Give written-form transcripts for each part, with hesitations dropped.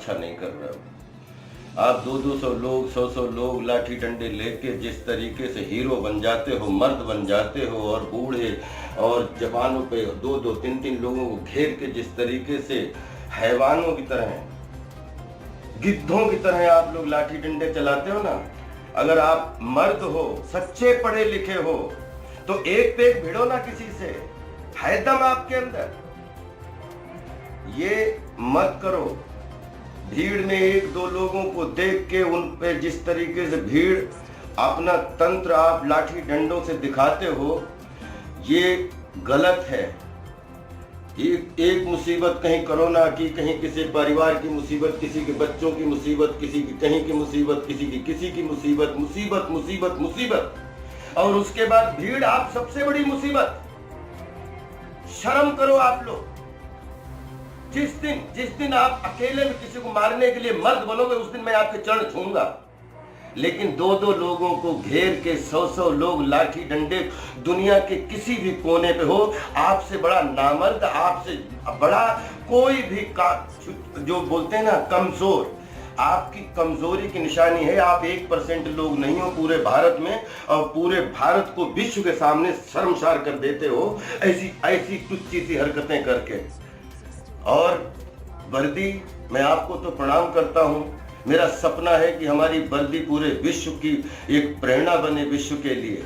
अच्छा नहीं कर रहे हो। आप 200 लोग 100 लोग लाठी डंडे लेके जिस तरीके से हीरो बन जाते हो, मर्द बन जाते हो, और बूढ़े और जवानों पे 2-2 3-3 लोगों को घेर के जिस तरीके से हैवानों की तरह, गिद्धों की तरह आप लोग लाठी डंडे चलाते हो ना, अगर आप मर्द हो, सच्चे पढ़े लिखे हो, तो एक पे एक भिड़ो ना किसी से, है दम आपके अंदर। ये मत करो। भीड़ में 1-2 लोगों को देख के उन पे जिस तरीके से भीड़ अपना तंत्र आप लाठी डंडों से दिखाते हो, ये गलत है। एक मुसीबत कहीं कोरोना की, कहीं किसी परिवार की मुसीबत, किसी के बच्चों की मुसीबत, किसी की कहीं की मुसीबत, किसी की मुसीबत, मुसीबत मुसीबत मुसीबत, और उसके बाद भीड़ आप सबसे बड़ी मुसीबत। शर्म करो आप लोग। जिस दिन आप अकेले में किसी को मारने के लिए मर्द बनोगे, उस दिन मैं आपके चरण छूंगा। लेकिन 2-2 लोगों को घेर के 100 लोग लाठी डंडे, दुनिया के किसी भी कोने पे हो, आपसे बड़ा नामर्द, आपसे बड़ा कोई भी जो बोलते हैं ना कमजोर, आपकी कमजोरी की निशानी है। आप 1% लोग नहीं हो पूरे भारत में, और पूरे भारत को विश्व के सामने शर्मसार कर देते हो ऐसी तुच्छ सी हरकतें करके। और वर्दी, मैं आपको तो प्रणाम करता हूं। मेरा सपना है कि हमारी वर्दी पूरे विश्व की एक प्रेरणा बने विश्व के लिए।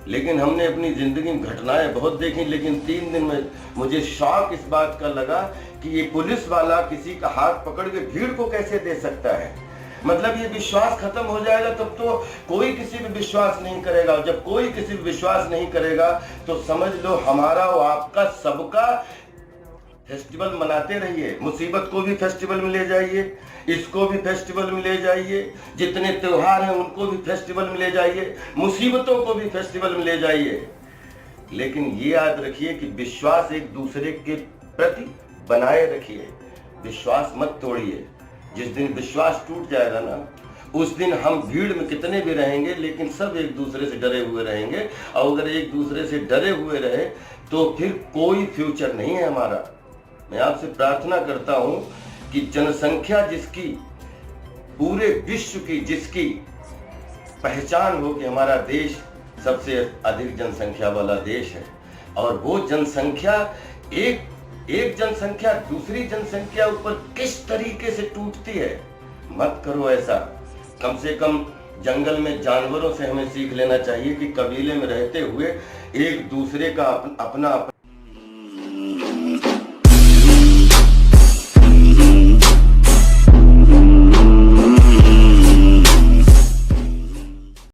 लेकिन हमने अपनी जिंदगी में घटनाएं बहुत देखी, लेकिन 3 दिन में मुझे शौक इस बात का लगा कि ये पुलिस वाला किसी का हाथ पकड़ के भीड़ को कैसे दे सकता है। मतलब ये विश्वास खत्म हो जाएगा, तब तो कोई किसी पे विश्वास नहीं करेगा। जब कोई किसी पे विश्वास नहीं करेगा तो समझ लो हमारा और आपका सबका फेस्टिवल मनाते रहिए। मुसीबत को भी फेस्टिवल में ले जाइए, इसको भी फेस्टिवल में ले जाइए, जितने त्योहार हैं उनको भी फेस्टिवल में ले जाइए, मुसीबतों को भी फेस्टिवल में ले जाइए। लेकिन ये याद रखिए कि विश्वास एक दूसरे के प्रति बनाए रखिए, विश्वास मत तोड़िए। जिस दिन विश्वास टूट जाएगा ना, उस दिन हम भीड़ में कितने भी रहेंगे, लेकिन सब एक दूसरे से डरे हुए रहेंगे। और अगर एक दूसरे से डरे हुए रहे तो फिर कोई फ्यूचर नहीं है हमारा। मैं आपसे प्रार्थना करता हूं कि जनसंख्या जिसकी पूरे विश्व की, जिसकी पहचान हो कि हमारा देश सबसे अधिक जनसंख्या वाला देश है, और वो जनसंख्या एक जनसंख्या दूसरी जनसंख्या ऊपर किस तरीके से टूटती है, मत करो ऐसा। कम से कम जंगल में जानवरों से हमें सीख लेना चाहिए कि कबीले में रहते हुए एक दूसरे का अपना